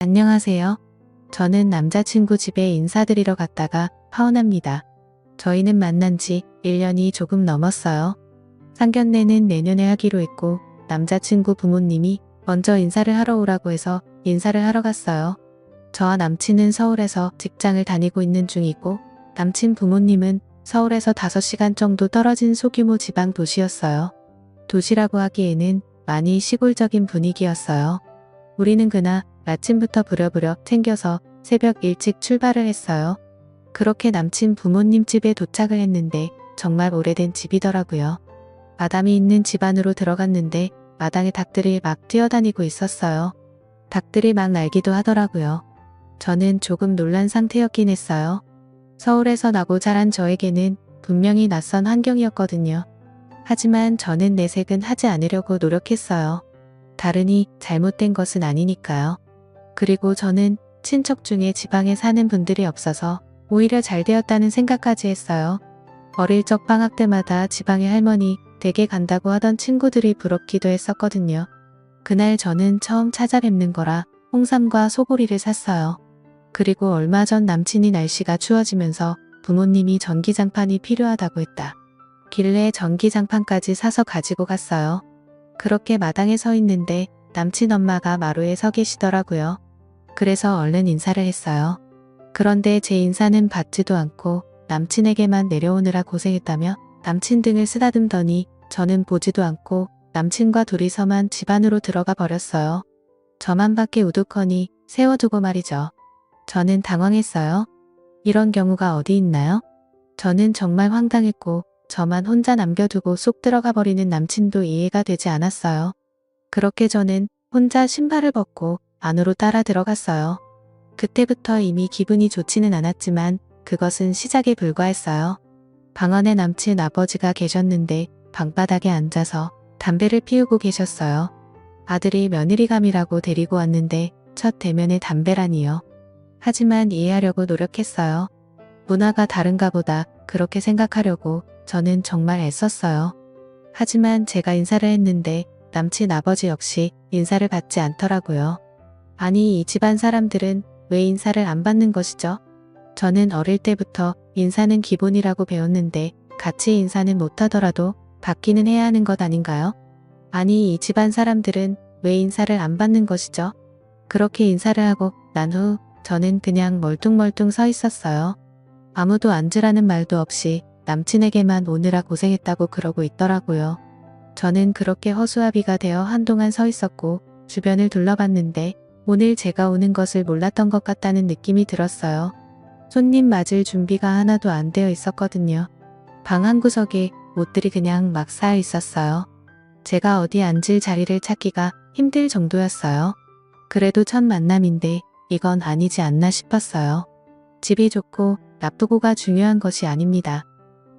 안녕하세요. 저는 남자친구 집에 인사드리러 갔다가 파혼합니다. 저희는 만난 지 1년이 조금 넘었어요. 상견례는 내년에 하기로 했고 남자친구 부모님이 먼저 인사를 하러 오라고 해서 인사를 하러 갔어요. 저와 남친은 서울에서 직장을 다니고 있는 중이고 남친 부모님은 서울에서 5시간 정도 떨어진 소규모 지방 도시였어요. 도시라고 하기에는 많이 시골적인 분위기였어요. 우리는 그날 아침부터 부랴부랴 챙겨서 새벽 일찍 출발을 했어요. 그렇게 남친 부모님 집에 도착을 했는데 정말 오래된 집이더라고요. 마당이 있는 집 안으로 들어갔는데 마당에 닭들이 막 뛰어다니고 있었어요. 닭들이 막 날기도 하더라고요. 저는 조금 놀란 상태였긴 했어요. 서울에서 나고 자란 저에게는 분명히 낯선 환경이었거든요. 하지만 저는 내색은 하지 않으려고 노력했어요. 다르니 잘못된 것은 아니니까요. 그리고 저는 친척 중에 지방에 사는 분들이 없어서 오히려 잘 되었다는 생각까지 했어요. 어릴 적 방학 때마다 지방에 할머니 댁에 간다고 하던 친구들이 부럽기도 했었거든요. 그날 저는 처음 찾아뵙는 거라 홍삼과 소고리를 샀어요. 그리고 얼마 전 남친이 날씨가 추워지면서 부모님이 전기장판이 필요하다고 했다. 길래 전기장판까지 사서 가지고 갔어요. 그렇게 마당에 서 있는데 남친 엄마가 마루에 서 계시더라고요. 그래서 얼른 인사를 했어요. 그런데 제 인사는 받지도 않고 남친에게만 내려오느라 고생했다며 남친 등을 쓰다듬더니 저는 보지도 않고 남친과 둘이서만 집 안으로 들어가 버렸어요. 저만 밖에 우두커니 세워두고 말이죠. 저는 당황했어요. 이런 경우가 어디 있나요? 저는 정말 황당했고 저만 혼자 남겨두고 쏙 들어가 버리는 남친도 이해가 되지 않았어요. 그렇게 저는 혼자 신발을 벗고 안으로 따라 들어갔어요. 그때부터 이미 기분이 좋지는 않았지만 그것은 시작에 불과했어요. 방 안에 남친 아버지가 계셨는데 방바닥에 앉아서 담배를 피우고 계셨어요. 아들이 며느리감이라고 데리고 왔는데 첫 대면에 담배라니요. 하지만 이해하려고 노력했어요. 문화가 다른가 보다 그렇게 생각하려고 저는 정말 애썼어요. 하지만 제가 인사를 했는데 남친 아버지 역시 인사를 받지 않더라고요. 아니, 이 집안 사람들은 왜 인사를 안 받는 것이죠? 저는 어릴 때부터 인사는 기본이라고 배웠는데 같이 인사는 못하더라도 받기는 해야 하는 것 아닌가요? 아니, 이 집안 사람들은 왜 인사를 안 받는 것이죠? 그렇게 인사를 하고 난 후 저는 그냥 멀뚱멀뚱 서 있었어요. 아무도 앉으라는 말도 없이 남친에게만 오느라 고생했다고 그러고 있더라고요. 저는 그렇게 허수아비가 되어 한동안 서 있었고 주변을 둘러봤는데 오늘 제가 오는 것을 몰랐던 것 같다는 느낌이 들었어요. 손님 맞을 준비가 하나도 안 되어 있었거든요. 방 한 구석에 옷들이 그냥 막 쌓여 있었어요. 제가 어디 앉을 자리를 찾기가 힘들 정도였어요. 그래도 첫 만남인데 이건 아니지 않나 싶었어요. 집이 좋고 나쁘고가 중요한 것이 아닙니다.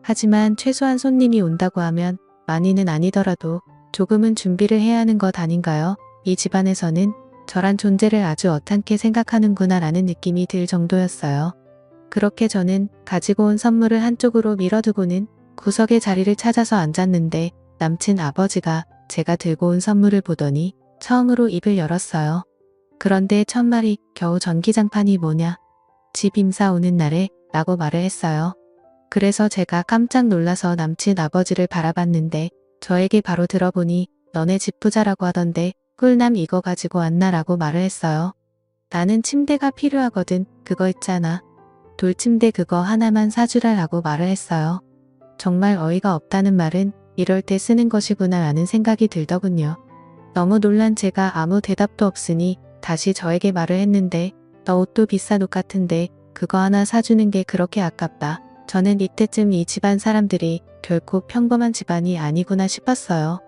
하지만 최소한 손님이 온다고 하면 많이는 아니더라도 조금은 준비를 해야 하는 것 아닌가요? 이 집안에서는 저란 존재를 아주 어탕게 생각하는구나 라는 느낌이 들 정도였어요. 그렇게 저는 가지고 온 선물을 한쪽으로 밀어두고는 구석에 자리를 찾아서 앉았는데 남친 아버지가 제가 들고 온 선물을 보더니 처음으로 입을 열었어요. 그런데 첫 말이 겨우 전기장판이 뭐냐? 집 임사 오는 날에 라고 말을 했어요. 그래서 제가 깜짝 놀라서 남친 아버지를 바라봤는데 저에게 바로 들어보니 너네 집 부자라고 하던데 꿀남 이거 가지고 왔나 라고 말을 했어요. 나는 침대가 필요하거든. 그거 있잖아. 돌침대 그거 하나만 사주라 라고 말을 했어요. 정말 어이가 없다는 말은 이럴 때 쓰는 것이구나 라는 생각이 들더군요. 너무 놀란 제가 아무 대답도 없으니 다시 저에게 말을 했는데 너 옷도 비싼 옷 같은데 그거 하나 사주는 게 그렇게 아깝다. 저는 이때쯤 이 집안 사람들이 결코 평범한 집안이 아니구나 싶었어요.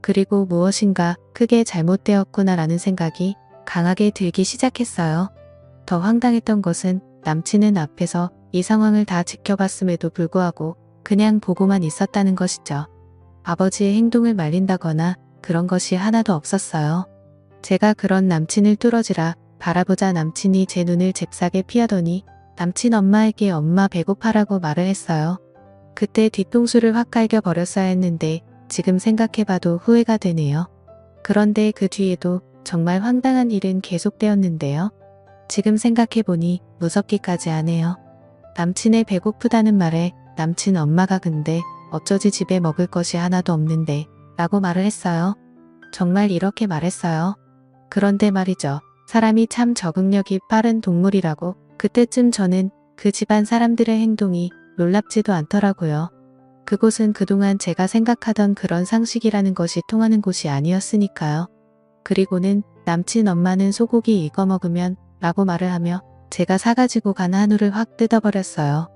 그리고 무엇인가 크게 잘못되었구나 라는 생각이 강하게 들기 시작했어요. 더 황당했던 것은 남친은 앞에서 이 상황을 다 지켜봤음에도 불구하고 그냥 보고만 있었다는 것이죠. 아버지의 행동을 말린다거나 그런 것이 하나도 없었어요. 제가 그런 남친을 뚫어지라 바라보자 남친이 제 눈을 잽싸게 피하더니 남친 엄마에게 엄마 배고파라고 말을 했어요. 그때 뒤통수를 확 갈겨 버렸어야 했는데 지금 생각해봐도 후회가 되네요. 그런데 그 뒤에도 정말 황당한 일은 계속되었는데요. 지금 생각해보니 무섭기까지 하네요. 남친의 배고프다는 말에 남친 엄마가 근데 어쩌지 집에 먹을 것이 하나도 없는데 라고 말을 했어요. 정말 이렇게 말했어요. 그런데 말이죠. 사람이 참 적응력이 빠른 동물이라고 그때쯤 저는 그 집안 사람들의 행동이 놀랍지도 않더라고요. 그곳은 그동안 제가 생각하던 그런 상식이라는 것이 통하는 곳이 아니었으니까요. 그리고는 남친 엄마는 소고기 익어 먹으면 라고 말을 하며 제가 사가지고 간 한우를 확 뜯어버렸어요.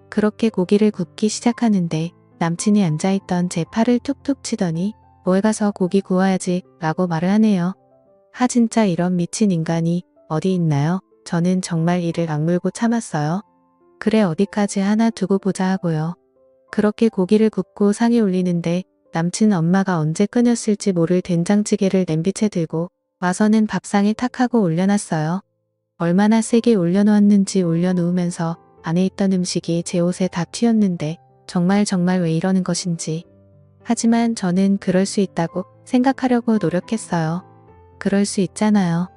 그렇게 고기를 굽기 시작하는데 남친이 앉아있던 제 팔을 툭툭 치더니 뭘 가서 고기 구워야지 라고 말을 하네요. 진짜 이런 미친 인간이 어디 있나요? 저는 정말 이를 악물고 참았어요. 그래 어디까지 하나 두고 보자 하고요. 그렇게 고기를 굽고 상에 올리는데 남친 엄마가 언제 끓였을지 모를 된장찌개를 냄비채 들고 와서는 밥상에 탁 하고 올려놨어요. 얼마나 세게 올려놓았는지 올려놓으면서 안에 있던 음식이 제 옷에 다 튀었는데 정말 왜 이러는 것인지. 하지만 저는 그럴 수 있다고 생각하려고 노력했어요. 그럴 수 있잖아요.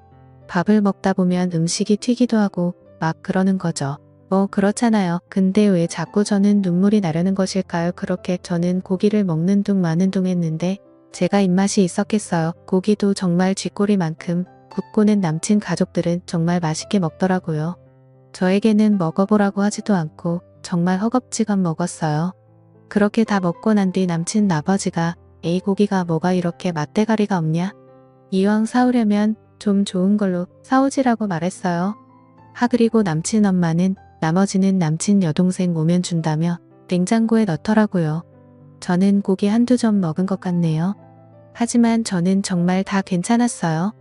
밥을 먹다 보면 음식이 튀기도 하고 막 그러는 거죠. 뭐 그렇잖아요. 근데 왜 자꾸 저는 눈물이 나려는 것일까요? 그렇게 저는 고기를 먹는 둥 마는 둥 했는데 제가 입맛이 있었겠어요. 고기도 정말 쥐꼬리만큼 굽고는 남친 가족들은 정말 맛있게 먹더라고요. 저에게는 먹어보라고 하지도 않고 정말 허겁지겁 먹었어요. 그렇게 다 먹고 난 뒤 남친 아버지가 에이 고기가 뭐가 이렇게 맛대가리가 없냐? 이왕 사오려면 좀 좋은 걸로 사오지라고 말했어요. 그리고 남친 엄마는 나머지는 남친 여동생 오면 준다며 냉장고에 넣더라고요. 저는 고기 한두 점 먹은 것 같네요. 하지만 저는 정말 다 괜찮았어요.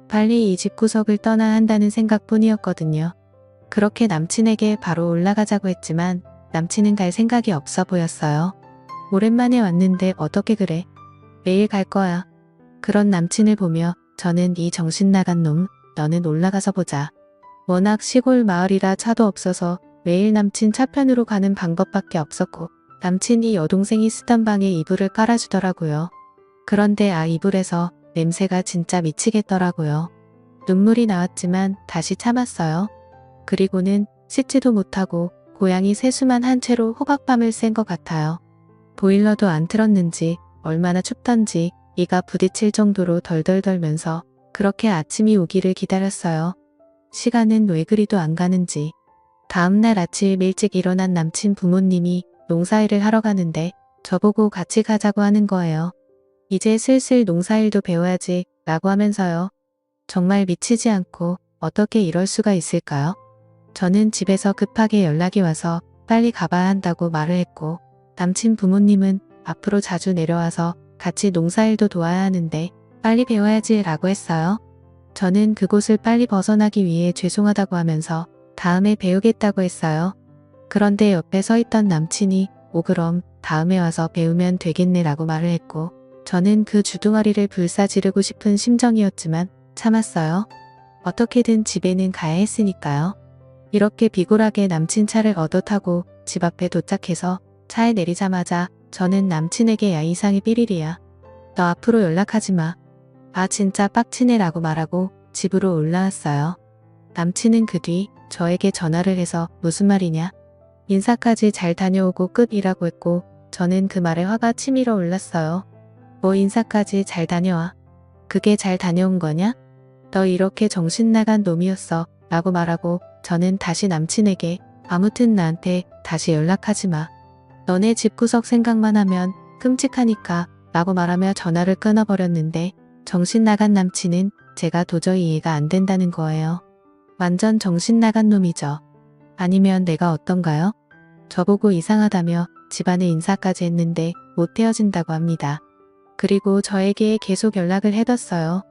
빨리 이 집구석을 떠나야 한다는 생각뿐이었거든요. 그렇게 남친에게 바로 올라가자고 했지만 남친은 갈 생각이 없어 보였어요. 오랜만에 왔는데 어떻게 그래? 매일 갈 거야. 그런 남친을 보며 저는 이 정신 나간 놈, 너는 올라가서 보자. 워낙 시골 마을이라 차도 없어서 매일 남친 차편으로 가는 방법밖에 없었고 남친이 여동생이 쓰던 방에 이불을 깔아주더라고요. 그런데 이불에서 냄새가 진짜 미치겠더라고요. 눈물이 나왔지만 다시 참았어요. 그리고는 씻지도 못하고 고양이 세수만 한 채로 호박밤을 샌 것 같아요. 보일러도 안 틀었는지 얼마나 춥던지 이가 부딪힐 정도로 덜덜 떨면서 그렇게 아침이 오기를 기다렸어요. 시간은 왜 그리도 안 가는지. 다음날 아침 일찍 일어난 남친 부모님이 농사일을 하러 가는데 저보고 같이 가자고 하는 거예요. 이제 슬슬 농사일도 배워야지 라고 하면서요. 정말 미치지 않고 어떻게 이럴 수가 있을까요? 저는 집에서 급하게 연락이 와서 빨리 가봐야 한다고 말을 했고 남친 부모님은 앞으로 자주 내려와서 같이 농사일도 도와야 하는데 빨리 배워야지 라고 했어요. 저는 그곳을 빨리 벗어나기 위해 죄송하다고 하면서 다음에 배우겠다고 했어요. 그런데 옆에 서 있던 남친이 그럼 다음에 와서 배우면 되겠네 라고 말을 했고 저는 그 주둥아리를 불사지르고 싶은 심정이었지만 참았어요. 어떻게든 집에는 가야 했으니까요. 이렇게 비굴하게 남친 차를 얻어 타고 집 앞에 도착해서 차에 내리자마자 저는 남친에게 야 이상이 삐리리야. 너 앞으로 연락하지 마. 진짜 빡치네 라고 말하고 집으로 올라왔어요. 남친은 그 뒤 저에게 전화를 해서 무슨 말이냐. 인사까지 잘 다녀오고 끝이라고 했고 저는 그 말에 화가 치밀어 올랐어요. 뭐 인사까지 잘 다녀와. 그게 잘 다녀온 거냐? 너 이렇게 정신 나간 놈이었어 라고 말하고 저는 다시 남친에게 아무튼 나한테 다시 연락하지 마. 너네 집구석 생각만 하면 끔찍하니까 라고 말하며 전화를 끊어버렸는데 정신 나간 남친은 제가 도저히 이해가 안 된다는 거예요. 완전 정신 나간 놈이죠. 아니면 내가 어떤가요? 저보고 이상하다며 집안에 인사까지 했는데 못 헤어진다고 합니다. 그리고 저에게 계속 연락을 해뒀어요.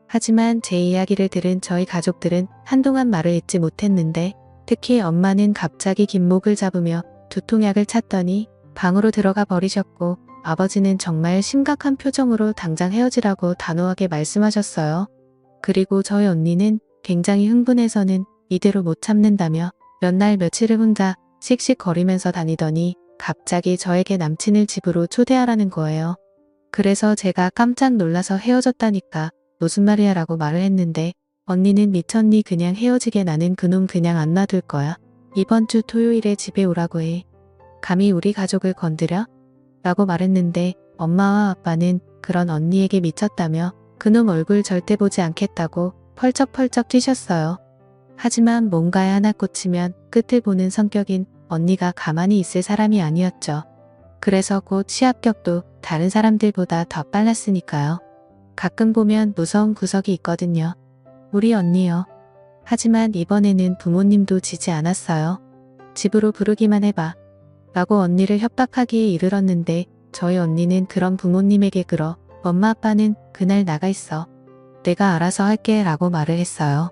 하지만 제 이야기를 들은 저희 가족들은 한동안 말을 잇지 못했는데 특히 엄마는 갑자기 김목을 잡으며 두통약을 찾더니 방으로 들어가 버리셨고 아버지는 정말 심각한 표정으로 당장 헤어지라고 단호하게 말씀하셨어요. 그리고 저희 언니는 굉장히 흥분해서는 이대로 못 참는다며 몇 날 며칠을 혼자 씩씩거리면서 다니더니 갑자기 저에게 남친을 집으로 초대하라는 거예요. 그래서 제가 깜짝 놀라서 헤어졌다니까 무슨 말이야 라고 말을 했는데 언니는 미쳤니? 그냥 헤어지게. 나는 그놈 그냥 안 놔둘 거야. 이번 주 토요일에 집에 오라고 해. 감히 우리 가족을 건드려? 라고 말했는데 엄마와 아빠는 그런 언니에게 미쳤다며 그놈 얼굴 절대 보지 않겠다고 펄쩍펄쩍 뛰셨어요. 하지만 뭔가에 하나 꽂히면 끝을 보는 성격인 언니가 가만히 있을 사람이 아니었죠. 그래서 곧 시합격도 다른 사람들보다 더 빨랐으니까요. 가끔 보면 무서운 구석이 있거든요. 우리 언니요. 하지만 이번에는 부모님도 지지 않았어요. 집으로 부르기만 해봐. 라고 언니를 협박하기에 이르렀는데 저희 언니는 그런 부모님에게 그러 엄마 아빠는 그날 나가 있어. 내가 알아서 할게 라고 말을 했어요.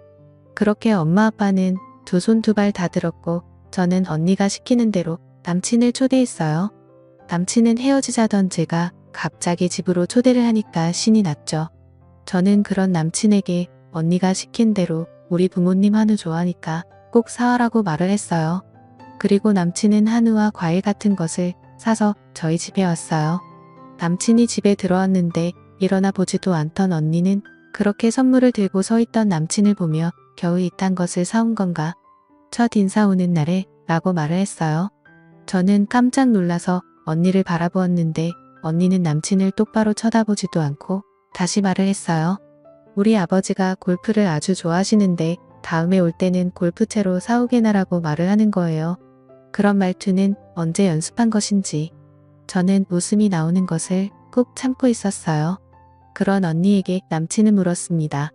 그렇게 엄마 아빠는 두 손 두 발 다 들었고 저는 언니가 시키는 대로 남친을 초대했어요. 남친은 헤어지자던 제가 갑자기 집으로 초대를 하니까 신이 났죠. 저는 그런 남친에게 언니가 시킨 대로 우리 부모님 한우 좋아하니까 꼭 사와라고 말을 했어요. 그리고 남친은 한우와 과일 같은 것을 사서 저희 집에 왔어요. 남친이 집에 들어왔는데 일어나 보지도 않던 언니는 그렇게 선물을 들고 서 있던 남친을 보며 겨우 이딴 것을 사온 건가? 첫 인사 오는 날에 라고 말을 했어요. 저는 깜짝 놀라서 언니를 바라보았는데 언니는 남친을 똑바로 쳐다보지도 않고 다시 말을 했어요. 우리 아버지가 골프를 아주 좋아하시는데 다음에 올 때는 골프채로 사오게나라고 말을 하는 거예요. 그런 말투는 언제 연습한 것인지 저는 웃음이 나오는 것을 꾹 참고 있었어요. 그런 언니에게 남친은 물었습니다.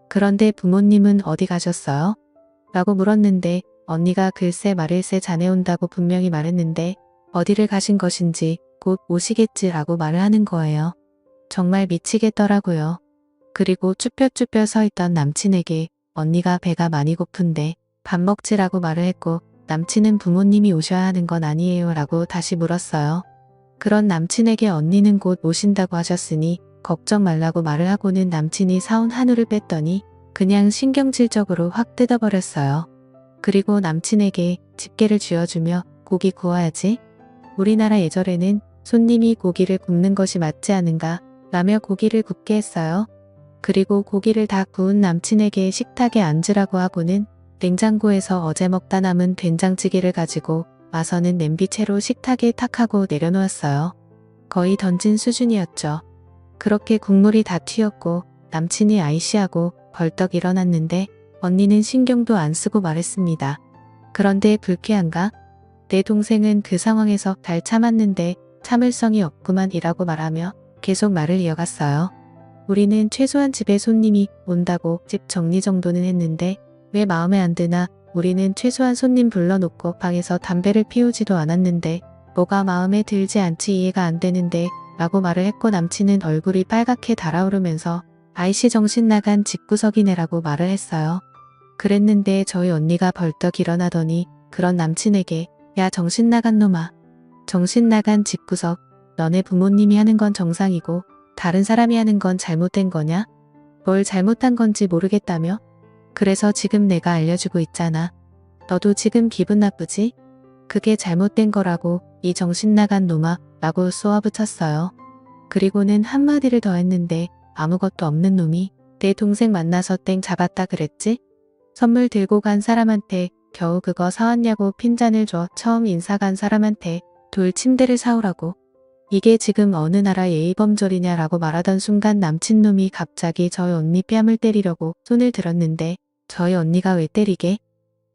그런데 부모님은 어디 가셨어요? 라고 물었는데 언니가 글쎄 말일세 자네 온다고 분명히 말했는데 어디를 가신 것인지 곧 오시겠지 라고 말을 하는 거예요. 정말 미치겠더라고요. 그리고 쭈뼛쭈뼛 서 있던 남친에게 언니가 배가 많이 고픈데 밥 먹지라고 말을 했고 남친은 부모님이 오셔야 하는 건 아니에요 라고 다시 물었어요. 그런 남친에게 언니는 곧 오신다고 하셨으니 걱정 말라고 말을 하고는 남친이 사온 한우를 뺐더니 그냥 신경질적으로 확 뜯어버렸어요. 그리고 남친에게 집게를 쥐어주며 고기 구워야지. 우리나라 예절에는 손님이 고기를 굽는 것이 맞지 않은가 라며 고기를 굽게 했어요. 그리고 고기를 다 구운 남친에게 식탁에 앉으라고 하고는 냉장고에서 어제 먹다 남은 된장찌개를 가지고 와서는 냄비채로 식탁에 탁 하고 내려놓았어요. 거의 던진 수준이었죠. 그렇게 국물이 다 튀었고 남친이 아이씨하고 벌떡 일어났는데 언니는 신경도 안 쓰고 말했습니다. 그런데 불쾌한가? 내 동생은 그 상황에서 잘 참았는데 참을성이 없구만 이라고 말하며 계속 말을 이어갔어요. 우리는 최소한 집에 손님이 온다고 집 정리 정도는 했는데 왜 마음에 안 드나? 우리는 최소한 손님 불러놓고 방에서 담배를 피우지도 않았는데 뭐가 마음에 들지 않지 이해가 안 되는데 라고 말을 했고 남친은 얼굴이 빨갛게 달아오르면서 아이씨 정신 나간 집구석이네라고 말을 했어요. 그랬는데 저희 언니가 벌떡 일어나더니 그런 남친에게 야 정신 나간 놈아. 정신 나간 집구석. 너네 부모님이 하는 건 정상이고 다른 사람이 하는 건 잘못된 거냐? 뭘 잘못한 건지 모르겠다며? 그래서 지금 내가 알려주고 있잖아. 너도 지금 기분 나쁘지? 그게 잘못된 거라고 이 정신 나간 놈아 라고 쏘아붙였어요. 그리고는 한마디를 더 했는데 아무것도 없는 놈이 내 동생 만나서 땡 잡았다 그랬지? 선물 들고 간 사람한테 겨우 그거 사왔냐고 핀잔을 줘. 처음 인사 간 사람한테 돌 침대를 사오라고. 이게 지금 어느 나라 예의범절이냐라고 말하던 순간 남친놈이 갑자기 저희 언니 뺨을 때리려고 손을 들었는데 저희 언니가 왜 때리게?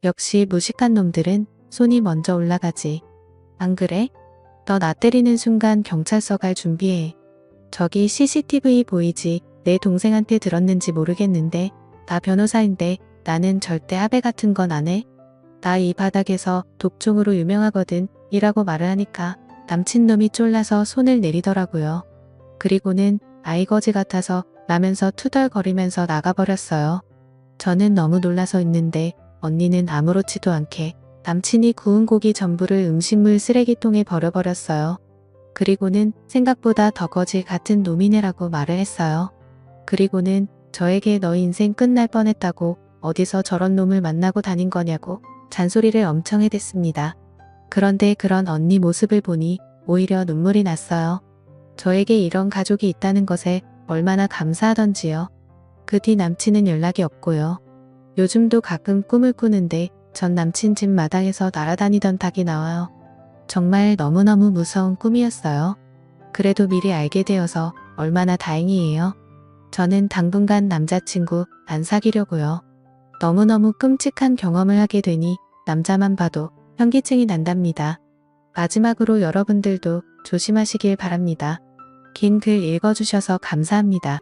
역시 무식한 놈들은 손이 먼저 올라가지. 안 그래? 너 나 때리는 순간 경찰서 갈 준비해. 저기 CCTV 보이지? 내 동생한테 들었는지 모르겠는데 나 변호사인데 나는 절대 합의 같은 건 안 해. 나 이 바닥에서 독종으로 유명하거든 이라고 말을 하니까 남친놈이 쫄라서 손을 내리더라고요. 그리고는 아이거지 같아서 라면서 투덜거리면서 나가버렸어요. 저는 너무 놀라서 있는데 언니는 아무렇지도 않게 남친이 구운 고기 전부를 음식물 쓰레기통에 버려버렸어요. 그리고는 생각보다 더 거지 같은 놈이네라고 말을 했어요. 그리고는 저에게 너 인생 끝날 뻔했다고 어디서 저런 놈을 만나고 다닌 거냐고 잔소리를 엄청 해댔습니다. 그런데 그런 언니 모습을 보니 오히려 눈물이 났어요. 저에게 이런 가족이 있다는 것에 얼마나 감사하던지요. 그 뒤 남친은 연락이 없고요. 요즘도 가끔 꿈을 꾸는데 전 남친 집 마당에서 날아다니던 닭이 나와요. 정말 너무너무 무서운 꿈이었어요. 그래도 미리 알게 되어서 얼마나 다행이에요. 저는 당분간 남자친구 안 사귀려고요. 너무너무 끔찍한 경험을 하게 되니 남자만 봐도 현기증이 난답니다. 마지막으로 여러분들도 조심하시길 바랍니다. 긴 글 읽어주셔서 감사합니다.